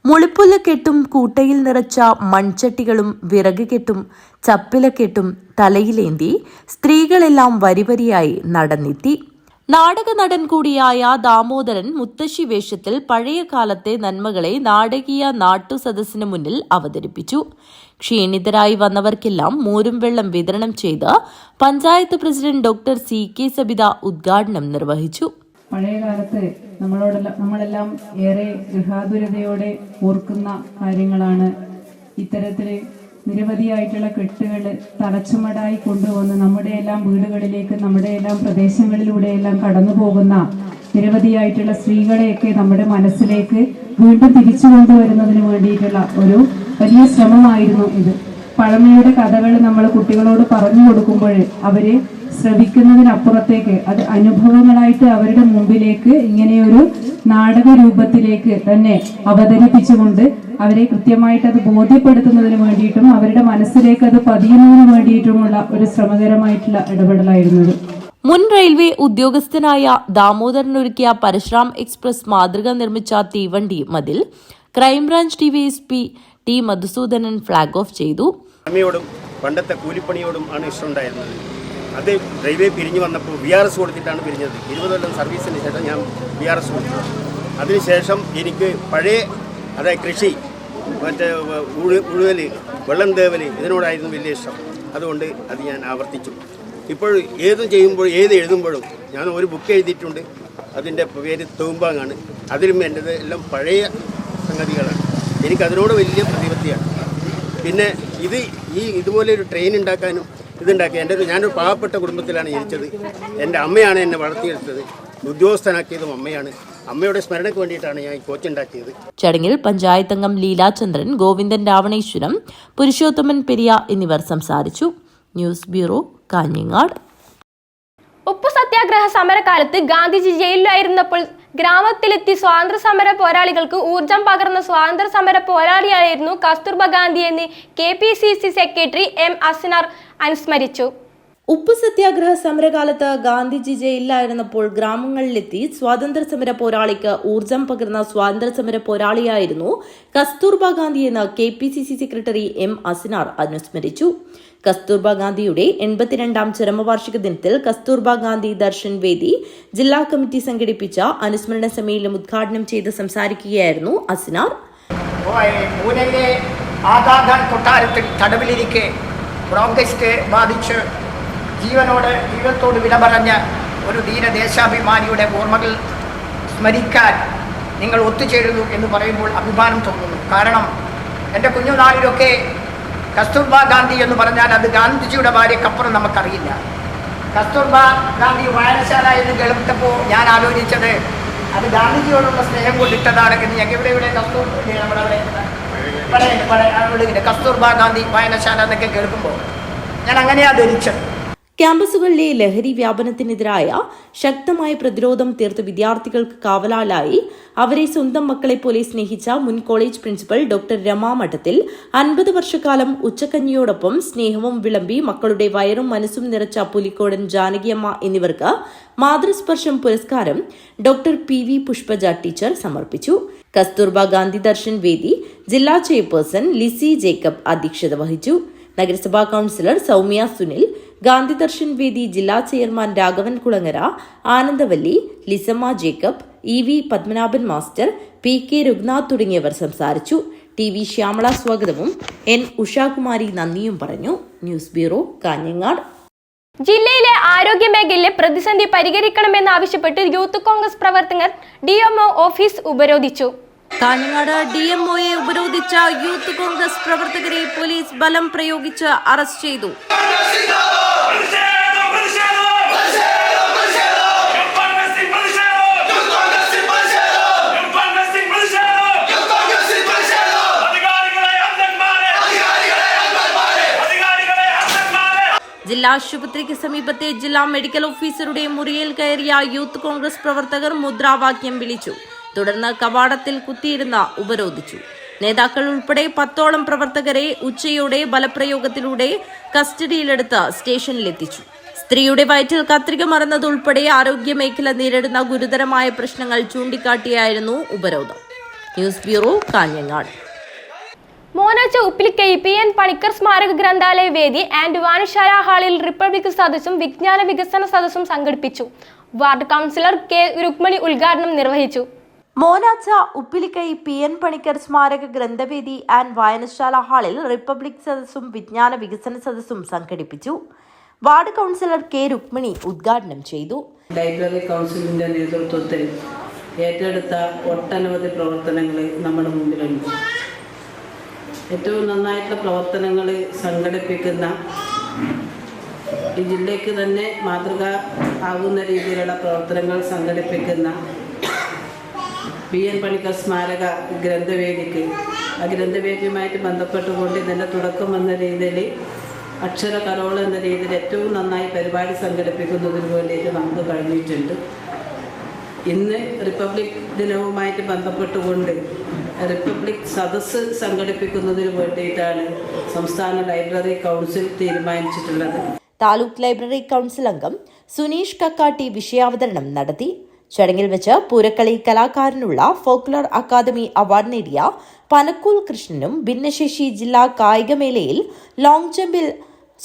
മുളിപ്പുല്ല് കെട്ടും കൂട്ടയിൽ നിറച്ച മൺചട്ടികളും വിറക് കെട്ടും ചപ്പിലക്കെട്ടും തലയിലേന്തി സ്ത്രീകളെല്ലാം വരിവരിയായി നടന്നെത്തി. നാടക നടൻ കൂടിയായ ദാമോദരൻ മുത്തശ്ശി വേഷത്തിൽ പഴയ കാലത്തെ നന്മകളെ നാടകീയ നാട്ടുസദസ്സിന് മുന്നിൽ അവതരിപ്പിച്ചു. ക്ഷീണിതരായി വന്നവർക്കെല്ലാം മോരും വെള്ളം വിതരണം ചെയ്ത് panchayat president doctor CK Sabitha ഉദ്ഘാടനം നിർവഹിച്ചു. പഴയ കാലത്ത് നമ്മളെല്ലാം ഏറെ ഗൃഹാതുരതയോടെ ഓർക്കുന്ന കാര്യങ്ങളാണ്. ഇത്തരത്തില് നിരവധിയായിട്ടുള്ള കെട്ടുകൾ തലച്ചുമടായി കൊണ്ടുവന്ന് നമ്മുടെയെല്ലാം വീടുകളിലേക്ക് നമ്മുടെയെല്ലാം പ്രദേശങ്ങളിലൂടെയെല്ലാം കടന്നു പോകുന്ന നിരവധിയായിട്ടുള്ള സ്ത്രീകളെയൊക്കെ നമ്മുടെ മനസ്സിലേക്ക് വീണ്ടും തിരിച്ചു കൊണ്ടുവരുന്നതിന് വേണ്ടിയിട്ടുള്ള ഒരു വലിയ ശ്രമമായിരുന്നു ഇത്. പഴമയുടെ കഥകൾ നമ്മൾ കുട്ടികളോട് പറഞ്ഞു കൊടുക്കുമ്പോൾ അവര് ശ്രവിക്കുന്നതിനപ്പുറത്തേക്ക് അത് അനുഭവങ്ങളായിട്ട് അവരുടെ മുമ്പിലേക്ക് ഇങ്ങനെയൊരു നാടക രൂപത്തിലേക്ക് തന്നെ അവതരിപ്പിച്ചുകൊണ്ട് അവരെ കൃത്യമായിട്ട് അത് ബോധ്യപ്പെടുത്തുന്നതിന് വേണ്ടിയിട്ടും അവരുടെ മനസ്സിലേക്ക് അത് പതിയുന്നതിന് വേണ്ടിയിട്ടുമുള്ള ഒരു ശ്രമകരമായിട്ടുള്ള ഇടപെടലായിരുന്നത്. മുൻ റെയിൽവേ ഉദ്യോഗസ്ഥനായ ദാമോദരനൊരുക്കിയ പരശുറാം എക്സ്പ്രസ് മാതൃക നിർമ്മിച്ച തീവണ്ടി മതിൽ crime branch DYSP T Madhusoodanan flag off ചെയ്തു. അമ്മയോടും പണ്ടത്തെ കൂലിപ്പണിയോടും ആണ് ഇഷ്ടമുണ്ടായിരുന്നത്. അത് റെയിൽവേ പിരിഞ്ഞു വന്നപ്പോൾ VRS കൊടുത്തിട്ടാണ് പിരിഞ്ഞത്. 20 കൊല്ലം സർവീസിന് ശേഷം ഞാൻ VRS കൊടുത്തു. അതിനുശേഷം എനിക്ക് പഴയ അതായത് കൃഷി, മറ്റേ ഉഴുവൽ, വെള്ളം തേവൽ ഇതിനോടായിരുന്നു വലിയ ഇഷ്ടം. അതുകൊണ്ട് അത് ഞാൻ ആവർത്തിച്ചു. ഇപ്പോൾ ഏത് എഴുതുമ്പോഴും ഞാൻ ഒരു ബുക്ക് എഴുതിയിട്ടുണ്ട്. അതിൻ്റെ പേര് തൂമ്പാങ്ങാണ്. അതിലും എൻ്റെത് എല്ലാം പഴയ സംഗതികളാണ്. എനിക്കതിനോട് വലിയ പ്രതിപത്തിയാണ്. പിന്നെ ഇതുപോലെ ഒരു ട്രെയിൻ ഉണ്ടാക്കാനും ഇതുണ്ടാക്കി ഞാനൊരു പാവപ്പെട്ട കുടുംബത്തിലാണ് ജനിച്ചത്. എൻ്റെ അമ്മയാണ് എന്നെ വളർത്തിയെടുത്തത്. ഉദ്യോഗസ്ഥനാക്കിയതും അമ്മയാണ്. അമ്മയുടെ സ്മരണയ്ക്ക് വേണ്ടിയിട്ടാണ് ഞാൻ ഈ കോച്ചുണ്ടാക്കിയത്. ചടങ്ങിൽ പഞ്ചായത്ത് അംഗം ലീലാചന്ദ്രൻ, ഗോവിന്ദൻ രാവണേശ്വരം, പുരുഷോത്തമൻ പെരിയ എന്നിവർ സംസാരിച്ചു. News bureau, Kanhangad. ഉപ്പു സത്യാഗ്രഹ സമരകാലത്ത് ഗാന്ധിജി ജയിലിലായിരുന്നപ്പോൾ ഗ്രാമത്തിലെത്തി സ്വാതന്ത്ര്യ സമര പോരാളികൾക്ക് ഊർജം പകർന്ന സ്വാതന്ത്ര്യ സമര പോരാളിയായിരുന്നു കസ്തൂർബ ഗാന്ധി എന്ന് KPCC സെക്രട്ടറി M. അസ്നാർ അനുസ്മരിച്ചു. ഉപ്പു സത്യാഗ്രഹ സമരകാലത്ത് ഗാന്ധിജി ജയിലിലായിരുന്നപ്പോൾ ഗ്രാമങ്ങളിലെത്തി സ്വാതന്ത്ര്യ സമര പോരാളിക്ക് ഊർജം പകർന്ന സ്വാതന്ത്ര്യ സമര പോരാളിയായിരുന്നു കസ്തൂർബ ഗാന്ധി എന്ന് KPCC സെക്രട്ടറി M. അസ്നാർ അനുസ്മരിച്ചു. കസ്തൂർബ ഗാന്ധിയുടെ 82ാം ചരമവാർഷിക ദിനത്തിൽ കസ്തൂർബ ഗാന്ധി ദർശൻ വേദി ജില്ലാ കമ്മിറ്റി സംഘടിപ്പിച്ച അനുസ്മരണ സമ്മേളനം ഉദ്ഘാടനം ചെയ്ത് സംസാരിക്കുകയായിരുന്നു അസ്നാർ. പൂനെയിലെ ആദാഖാൻ കൊട്ടാരത്തിൽ തടവിലിരിക്കെ ബ്രോങ്കൈറ്റ് ബാധിച്ച് ജീവിതത്തോട് വില പറഞ്ഞ ഒരു ദേശാഭിമാനിയുടെ ഓർമ്മകൾ സ്മരിക്കാൻ നിങ്ങൾ ഒത്തുചേരുന്നു എന്ന് പറയുമ്പോൾ അഭിമാനം തോന്നുന്നു. കാരണം എൻ്റെ കുഞ്ഞുനാളിലൊക്കെ കസ്തൂർബ ഗാന്ധി എന്ന് പറഞ്ഞാൽ അത് ഗാന്ധിജിയുടെ ഭാര്യക്കപ്പുറം നമുക്കറിയില്ല. കസ്തൂർബ ഗാന്ധി വായനശാല എന്ന് കേൾപ്പിച്ചപ്പോൾ ഞാൻ ആലോചിച്ചത് അത് ഗാന്ധിജിയോടുള്ള സ്നേഹം കൊണ്ടിട്ടതാണ് എന്ന്. ഞങ്ങൾ ഇവിടെ കസ്തൂർബ ഗാന്ധി വായനശാല എന്നൊക്കെ കേൾക്കുമ്പോൾ ഞാൻ അങ്ങനെയാണ് ധരിച്ചത്. ക്യാമ്പസുകളിലെ ലഹരി വ്യാപനത്തിനെതിരായ ശക്തമായ പ്രതിരോധം തീർത്ത വിദ്യാർത്ഥികൾക്ക് കാവലാലായി അവരെ സ്വന്തം മക്കളെ പോലെ സ്നേഹിച്ച മുൻ കോളേജ് പ്രിൻസിപ്പൽ ഡോക്ടർ രമാ മഠത്തിൽ 50 വർഷക്കാലം ഉച്ചക്കഞ്ഞിയോടൊപ്പം സ്നേഹവും വിളമ്പി മക്കളുടെ വയറും മനസ്സും നിറച്ച പുലിക്കോടൻ ജാനകിയമ്മ എന്നിവർക്ക് മാതൃസ്പർശം പുരസ്കാരം ഡോക്ടർ PV പുഷ്പജ ടീച്ചർ സമർപ്പിച്ചു. കസ്തൂർബ ഗാന്ധി ദർശൻ വേദി ജില്ലാ ചെയർപേഴ്സൺ ലിസി ജേക്കബ് അധ്യക്ഷത വഹിച്ചു. നഗരസഭാ കൌൺസിലർ സൗമ്യ സുനിൽ, ഗാന്ധി ദർശൻ വേദി ജില്ലാ chairman Raghavan Kulangara, Anandavalli, Lissamma Jacob, EV Padmanabhan master, PK Raghunath തുടങ്ങിയവർ സംസാരിച്ചു. TV ശ്യാമള സ്വാഗതവും N. ഉഷാകുമാരി നന്ദിയും പറഞ്ഞു. News bureau, Kanhangad. ജില്ലയിലെ ആരോഗ്യ മേഖലയിലെ പ്രതിസന്ധി പരിഹരിക്കണമെന്നാവശ്യപ്പെട്ട് യൂത്ത് കോൺഗ്രസ് പ്രവർത്തകർ DMO ഓഫീസ് ഉപരോധിച്ചു. കാഞ്ഞങ്ങാട് DMOയെ ഉപരോധിച്ച യൂത്ത് കോൺഗ്രസ് പ്രവർത്തകരെ പോലീസ് ബലം പ്രയോഗിച്ച് അറസ്റ്റ് ചെയ്തു. ജില്ലാ ആശുപത്രിക്ക് സമീപത്തെ ജില്ലാ മെഡിക്കൽ ഓഫീസറുടെ മുറിയിൽ കയറിയ യൂത്ത് കോൺഗ്രസ് പ്രവർത്തകർ മുദ്രാവാക്യം വിളിച്ചു. തുടർന്ന് കവാടത്തിൽ കുത്തിയിരുന്ന് ഉപരോധിച്ചു. നേതാക്കൾ ഉൾപ്പെടെ 10ഓളം പ്രവർത്തകരെ ഉച്ചയോടെ ബലപ്രയോഗത്തിലൂടെ കസ്റ്റഡിയിലെടുത്ത് സ്റ്റേഷനിലെത്തിച്ചു. സ്ത്രീയുടെ വയറ്റിൽ കത്രിക മറന്നതുൾപ്പെടെ ആരോഗ്യമേഖല നേരിടുന്ന ഗുരുതരമായ പ്രശ്നങ്ങൾ ചൂണ്ടിക്കാട്ടിയായിരുന്നു ഉപരോധം. News bureau, Kanhangad. Monacha Uppilikkai PN Panicker സ്മാരക ഗ്രന്ഥാലയ വേദി ആൻഡ് വായനശാല ഹാളിൽ റിപ്പബ്ലിക് സദസ്സും വിജ്ഞാന വികസന സദസ്സും സംഘടിപ്പിച്ചു. Ward councillor K. രുക്മിണി ഉദ്ഘാടനം നിർവഹിച്ചു. മോനാച്ച ഉപ്പിലിക്കൈ PN പണിക്കർ സ്മാരക ഗ്രന്ഥവേദി ആൻഡ് വായനശാല ഹാളിൽ റിപ്പബ്ലിക് സദസ്സും വിജ്ഞാന വികസന സദസ്സും സംഘടിപ്പിച്ചു. Ward councillor K. രുക്മിണി ഉദ്ഘാടനം ചെയ്തു. ലൈബ്രറി കൗൺസിലിന്റെ നേതൃത്വത്തിൽ ഏറ്റെടുത്ത ഒട്ടനവധി പ്രവർത്തനങ്ങൾ നമ്മുടെ മുമ്പിലുണ്ട്. ഏറ്റവും നന്നായിട്ടുള്ള പ്രവർത്തനങ്ങൾ സംഘടിപ്പിക്കുന്ന, ഈ ജില്ലയ്ക്ക് തന്നെ മാതൃക ആകുന്ന രീതിയിലുള്ള പ്രവർത്തനങ്ങൾ സംഘടിപ്പിക്കുന്ന PN പണിക്കർ സ്മാരക ഗ്രന്ഥവേദിക്ക്, ആ ഗ്രന്ഥവേദിയുമായിട്ട് ബന്ധപ്പെട്ടുകൊണ്ട് ഇതിൻ്റെ തുടക്കം എന്ന രീതിയിൽ, അക്ഷര കരോൾ എന്ന രീതിയിൽ ഏറ്റവും നന്നായി പരിപാടി സംഘടിപ്പിക്കുന്നതിന് വേണ്ടിയിട്ട് നമുക്ക് കഴിഞ്ഞിട്ടുണ്ട്. ഇന്ന് റിപ്പബ്ലിക് ദിനവുമായിട്ട് ബന്ധപ്പെട്ടുകൊണ്ട് റിപ്പബ്ലിക് സദസ്സ് സംഘടിപ്പിക്കുന്നതിന് വേണ്ടിയിട്ടാണ് സംസ്ഥാന ലൈബ്രറി കൗൺസിൽ തീരുമാനിച്ചിട്ടുള്ളത്. താലൂക്ക് ലൈബ്രറി കൗൺസിൽ അംഗം സുനീഷ് കക്കാട്ടി വിഷയാവതരണം നടത്തി. ചടങ്ങിൽ വെച്ച് പൂരക്കളി കലാകാരനുള്ള ഫോക്ലോർ അക്കാദമി അവാർഡ് നേടിയ പനക്കൂൽ കൃഷ്ണനും ഭിന്നശേഷി ജില്ലാ കായികമേളയിൽ ലോങ് ജമ്പിൽ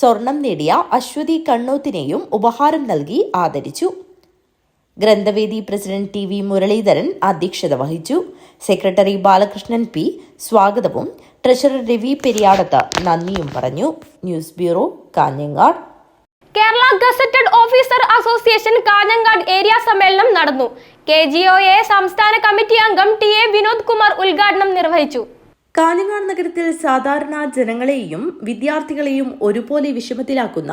സ്വർണം നേടിയ അശ്വതി കണ്ണോത്തിനെയും ഉപഹാരം നൽകി ആദരിച്ചു. ഗ്രന്ഥവേദി പ്രസിഡന്റ് TV മുരളീധരൻ അധ്യക്ഷത വഹിച്ചു. സെക്രട്ടറി ബാലകൃഷ്ണൻ P സ്വാഗതവും ട്രഷറർ രവി പെരിയാടത്ത് നന്ദിയും പറഞ്ഞു. News bureau, Kanhangad. Kerala gazetted officer association Kanhangad area സമ്മേളനം നടന്നു. KGOA സംസ്ഥാന കമ്മിറ്റി അംഗം TA വിനോദ് കുമാർ ഉദ്ഘാടനം നിർവഹിച്ചു. കാഞ്ഞങ്ങാട് നഗരത്തിൽ സാധാരണ ജനങ്ങളെയും വിദ്യാർത്ഥികളെയും ഒരുപോലെ വിഷമത്തിലാക്കുന്ന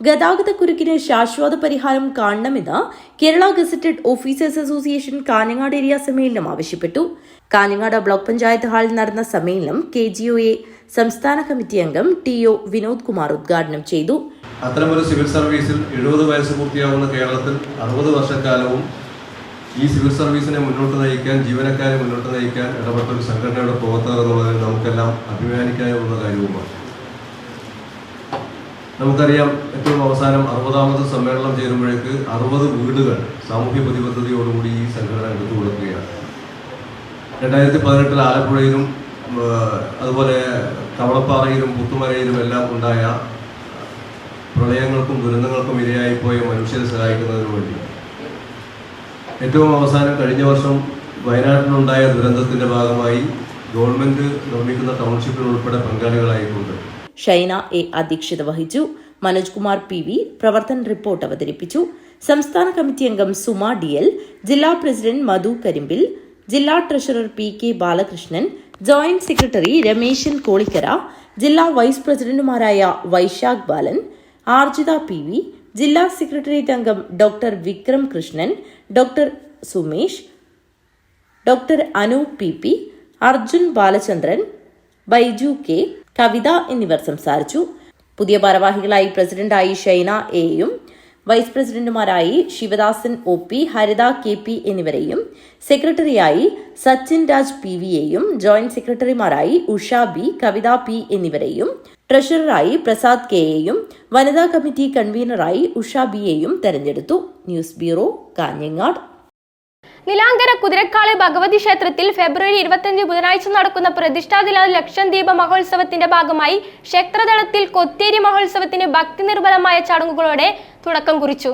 ഗതാഗതക്കുരുക്കിന് ശാശ്വത പരിഹാരം കാണണമെന്ന് Kerala gazetted officers association Kanhangad area സമ്മേളനം ആവശ്യപ്പെട്ടു. കാഞ്ഞങ്ങാട് ബ്ലോക്ക് പഞ്ചായത്ത് ഹാളിൽ നടന്ന സമ്മേളനം KGOA സംസ്ഥാന കമ്മിറ്റി അംഗം TO വിനോദ് കുമാർ ഉദ്ഘാടനം ചെയ്തു. അത്തരമൊരു സിവിൽ സർവീസിൽ 70 വയസ്സ് പൂർത്തിയാവുന്ന കേരളത്തിൽ 60 വർഷക്കാലവും ഈ സിവിൽ സർവീസിനെ മുന്നോട്ട് നയിക്കാൻ, ജീവനക്കാരെ മുന്നോട്ട് നയിക്കാൻ ഇടപെട്ട ഒരു സംഘടനയുടെ പ്രവർത്തകർ എന്നുള്ളതിൽ നമുക്കെല്ലാം അഭിമാനിക്കാനുള്ള കാര്യവുമാണ്. നമുക്കറിയാം, ഏറ്റവും അവസാനം 60ാമത് സമ്മേളനം ചേരുമ്പോഴേക്ക് 60 വീടുകൾ സാമൂഹ്യ പ്രതിബദ്ധതയോടുകൂടി ഈ സംഘടന എടുത്തു കൊടുക്കുകയാണ്. 2018 ആലപ്പുഴയിലും അതുപോലെ കവളപ്പാറയിലും പുത്തുമലയിലും എല്ലാം ഉണ്ടായ പ്രളയങ്ങൾക്കും ദുരന്തങ്ങൾക്കും ഇരയായിപ്പോയ മനുഷ്യരെ സഹായിക്കുന്നതിന് വേണ്ടി ഏറ്റവും അവസാനം കഴിഞ്ഞ വർഷം വയനാട്ടിലുണ്ടായ ദുരന്തത്തിന്റെ ഭാഗമായി ഗവൺമെന്റ് നിർമ്മിക്കുന്ന ടൗൺഷിപ്പിൽ ഉൾപ്പെടെ പങ്കാളികളായിട്ടുണ്ട്. ഷൈന A അധ്യക്ഷത വഹിച്ചു. മനോജ് കുമാർ PV പ്രവർത്തന റിപ്പോർട്ട് അവതരിപ്പിച്ചു. സംസ്ഥാന കമ്മിറ്റി അംഗം സുമ DL, ജില്ലാ പ്രസിഡന്റ് മധു കരിമ്പിൽ, ജില്ലാ treasurer PK Balakrishnan, joint secretary Rameshan Kolikkara, ജില്ലാ വൈസ് പ്രസിഡന്റുമാരായ വൈശാഖ് ബാലൻ, ആർജിത PV, ജില്ലാ സെക്രട്ടേറിയറ്റ് അംഗം doctor Vikram Krishnan, doctor Sumesh, doctor Anu PP, Arjun Balachandran, Baiju K, Kavitha എന്നിവർ സംസാരിച്ചു. പുതിയ ഭാരവാഹികളായി പ്രസിഡന്റായി ഷൈന എയും വൈസ് പ്രസിഡന്റുമാരായി ശിവദാസൻ OP, ഹരിത KP എന്നിവരെയും സെക്രട്ടറിയായി സച്ചിൻ രാജ് PVയെയും ജോയിന്റ് സെക്രട്ടറിമാരായി ഉഷ B, കവിത P എന്നിവരെയും ട്രഷററായി പ്രസാദ് Kയെയും വനിതാ കമ്മിറ്റി കൺവീനറായി ഉഷ Bയെയും തെരഞ്ഞെടുത്തു. News bureau, Kanhangad. നിലാങ്കര കുതിരക്കാളി ഭഗവതി ക്ഷേത്രത്തിൽ ഫെബ്രുവരി 25 ബുധനാഴ്ച നടക്കുന്ന പ്രതിഷ്ഠാദിന ലക്ഷദ്വീപ മഹോത്സവത്തിന്റെ ഭാഗമായി ക്ഷേത്രതലത്തിൽ കൊത്തേരി മഹോത്സവത്തിന് ഭക്തി നിർഭരമായ ചടങ്ങുകളോടെ തുടക്കം കുറിച്ചു.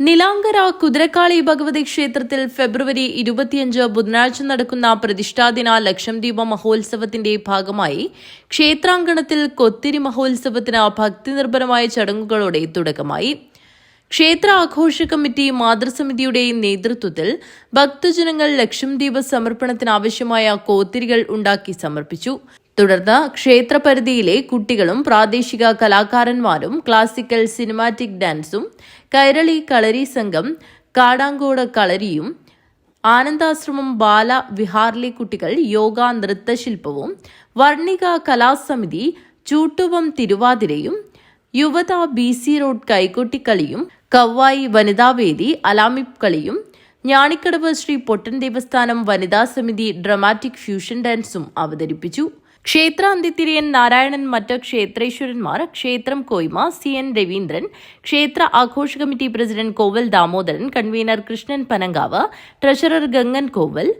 നിലാങ്കര കുതിരക്കാളി ഭഗവതി ക്ഷേത്രത്തിൽ ഫെബ്രുവരി 25 ബുധനാഴ്ച നടക്കുന്ന പ്രതിഷ്ഠാദിന ലക്ഷദ്വീപ മഹോത്സവത്തിന്റെ ഭാഗമായി ക്ഷേത്രാങ്കണത്തിൽ കൊത്തിരി മഹോത്സവത്തിന് ഭക്തി നിർഭരമായ ചടങ്ങുകളോടെ തുടക്കമായി. ക്ഷേത്ര ആഘോഷ കമ്മിറ്റി മാതൃസമിതിയുടെയും നേതൃത്വത്തിൽ ഭക്തജനങ്ങൾ ലക്ഷംദീപ സമർപ്പണത്തിനാവശ്യമായ കോത്തിരികൾ ഉണ്ടാക്കി സമർപ്പിച്ചു. തുടർന്ന് ക്ഷേത്രപരിധിയിലെ കുട്ടികളും പ്രാദേശിക കലാകാരന്മാരും ക്ലാസിക്കൽ സിനിമാറ്റിക് ഡാൻസും കൈരളി കളരി സംഘം കാടാങ്കോട് കളരിയും ആനന്ദാശ്രമം ബാല വിഹാറിലെ കുട്ടികൾ യോഗ നൃത്തശില്പവും വർണ്ണിക കലാസമിതി ചൂട്ടുവം തിരുവാതിരയും യുവത BC റോഡ് കൈകൊട്ടിക്കളിയും കവ്വായി വനിതാവേദി അലാമിപ് കളിയും ഞാണിക്കടവ് ശ്രീ പൊട്ടൻ ദേവസ്ഥാനം വനിതാ സമിതി ഡ്രമാറ്റിക് ഫ്യൂഷൻ ഡാൻസും അവതരിപ്പിച്ചു. ക്ഷേത്ര അന്തിത്തിരിയൻ നാരായണൻ, മറ്റ് ക്ഷേത്രേശ്വരന്മാർ, ക്ഷേത്രം കോയ്മ, CN രവീന്ദ്രൻ, ക്ഷേത്ര ആഘോഷ committee president Koval Damodaran, convener Krishnan Panankav, treasurer Gangan Koval,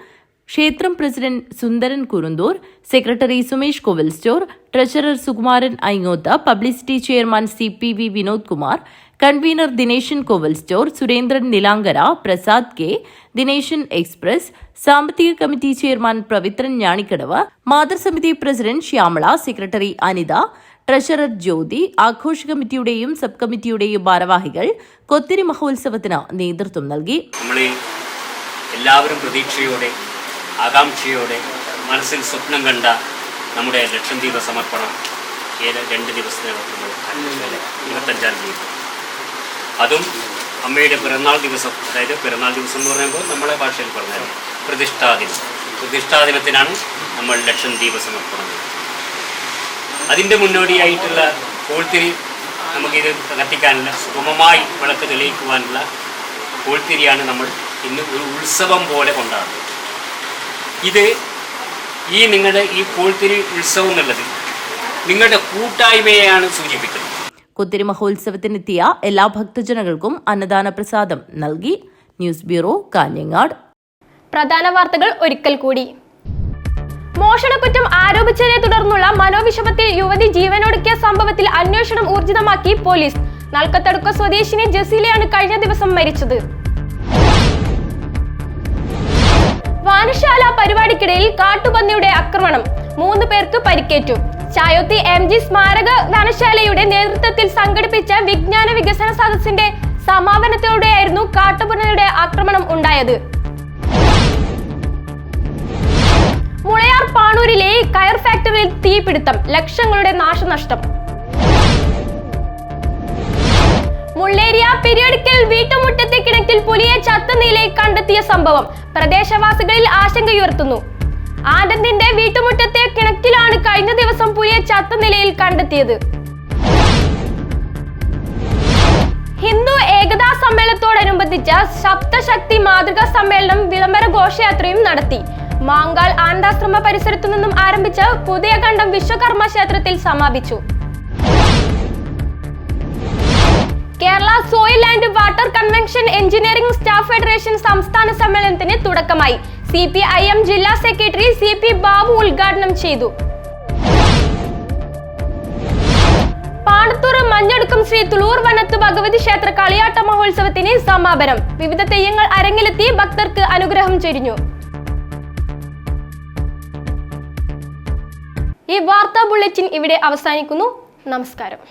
ക്ഷേത്രം president Sundaran Kurunthur, secretary Sumesh Koval store, treasurer Sukumaran Aingoth, publicity chairman CPV Vinod Kumar, convener Dineshan Koval store, Surendran Nilankara, Prasad K, Dineshan express, സാമ്പത്തിക കമ്മിറ്റി ചെയർമാൻ പവിത്രൻ ഞാണിക്കടവ്, മാതൃസമിതി president Shyamala, secretary Anitha, treasurer Jyothi, ആഘോഷ കമ്മിറ്റിയുടെയും സബ് കമ്മിറ്റിയുടെയും ഭാരവാഹികൾ കൊത്തിരി മഹോത്സവത്തിന് നേതൃത്വം നൽകി. എല്ലാവരും പ്രതീക്ഷയോടെ ആകാംക്ഷയോടെ മനസ്സിൽ സ്വപ്നം കണ്ട നമ്മുടെ ലക്ഷദ്വീപ സമർപ്പണം 2 ദിവസത്തിനകം 25-ാം തീയതി, അതും അമ്മയുടെ പിറന്നാൾ ദിവസം, അതായത് പിറന്നാൾ ദിവസം എന്ന് പറയുമ്പോൾ നമ്മളെ ഭാഷയിൽ പറഞ്ഞാൽ പ്രതിഷ്ഠാദിനത്തിനാണ് നമ്മൾ ലക്ഷദ്വീപ സമർപ്പണം. അതിൻ്റെ മുന്നോടിയായിട്ടുള്ള പൂൾത്തിരി നമുക്കിത് കത്തിക്കാനുള്ള സുഗമമായി വിളക്ക് തെളിയിക്കുവാനുള്ള പൂൾത്തിരിയാണ് നമ്മൾ ഇന്ന് ഒരു ഉത്സവം പോലെ കൊണ്ടാടുന്നത്. ഇത് നിങ്ങളുടെ ഈ പൂൾത്തിരി ഉത്സവം എന്നുള്ളത് നിങ്ങളുടെ കൂട്ടായ്മയെയാണ് സൂചിപ്പിക്കുന്നത്. കൊത്തിരി മഹോത്സവത്തിനെത്തിയ എല്ലാ ഭക്തജനങ്ങൾക്കും അന്നദാന പ്രസാദം നൽകി. News bureau, Kanhangad. പ്രധാന വാർത്തകൾ ഒരിക്കൽ കൂടി. മോഷണക്കുറ്റം ആരോപിച്ചതിനെ തുടർന്നുള്ള മനോവിഷമത്തിൽ യുവതി ജീവനൊടുക്കിയ സംഭവത്തിൽ അന്വേഷണം ഊർജിതമാക്കി പോലീസ്. നാൽക്കത്തടുക്ക സ്വദേശിനി ജസീലയാണ് കഴിഞ്ഞ ദിവസം മരിച്ചത്. വായനശാല പരിപാടിക്കിടയിൽ കാട്ടുപന്നിയുടെ ആക്രമണം, 3 പേർക്ക് പരിക്കേറ്റു. ചായോത്തി MG സ്മാരക വായനശാലയുടെ നേതൃത്വത്തിൽ സംഘടിപ്പിച്ച വിജ്ഞാന വികസന സദസ്സിന്റെ സമാപനത്തോടെയായിരുന്നു കാട്ടുപന്നിയുടെ ആക്രമണം ഉണ്ടായത്. മുളയാർ പാണൂരിലെ കയർ ഫാക്ടറിയിൽ തീപിടുത്തം, ലക്ഷങ്ങളുടെ നാശനഷ്ടം. മുള്ളേരിയ പെരിയടിക്കൽ വീട്ടുമുറ്റത്തെ കിണറ്റിൽ പുലിയെ ചത്ത നിലയിൽ കണ്ടെത്തിയ സംഭവം പ്രദേശവാസികളിൽ ആശങ്കയുയർത്തുന്നു. ആനന്ദിന്റെ വീട്ടുമുറ്റത്തെ കിണറ്റിലാണ് കഴിഞ്ഞ ദിവസം പുലിയെ ചത്ത നിലയിൽ കണ്ടെത്തിയത്. ഹിന്ദു ഏകതാ സമ്മേളനത്തോടനുബന്ധിച്ച സപ്തശക്തി മാതൃകാ സമ്മേളനം വിളംബര ഘോഷയാത്രയും നടത്തി. മാങ്കാൽ ആനന്ദാശ്രമ പരിസരത്തു നിന്നും ആരംഭിച്ച പുതിയ കണ്ടം വിശ്വകർമ്മ ക്ഷേത്രത്തിൽ സമാപിച്ചു. Kerala soil and water convention engineering staff federation സംസ്ഥാന സമ്മേളനത്തിന് തുടക്കമായി. CPIM ജില്ലാ സെക്രട്ടറി CP ബാബു ഉദ്ഘാടനം ചെയ്തു. പാണത്തൂർ മഞ്ഞൊടുക്കം ശ്രീ തുളൂർ വനത്ത് ഭഗവതി ക്ഷേത്ര കളിയാട്ട മഹോത്സവത്തിന് സമാപനം. വിവിധ തെയ്യങ്ങൾ അരങ്ങിലെത്തി ഭക്തർക്ക് അനുഗ്രഹം ചൊരിഞ്ഞു. ഈ വാർത്താ ബുള്ളറ്റിൻ ഇവിടെ അവസാനിക്കുന്നു. നമസ്കാരം.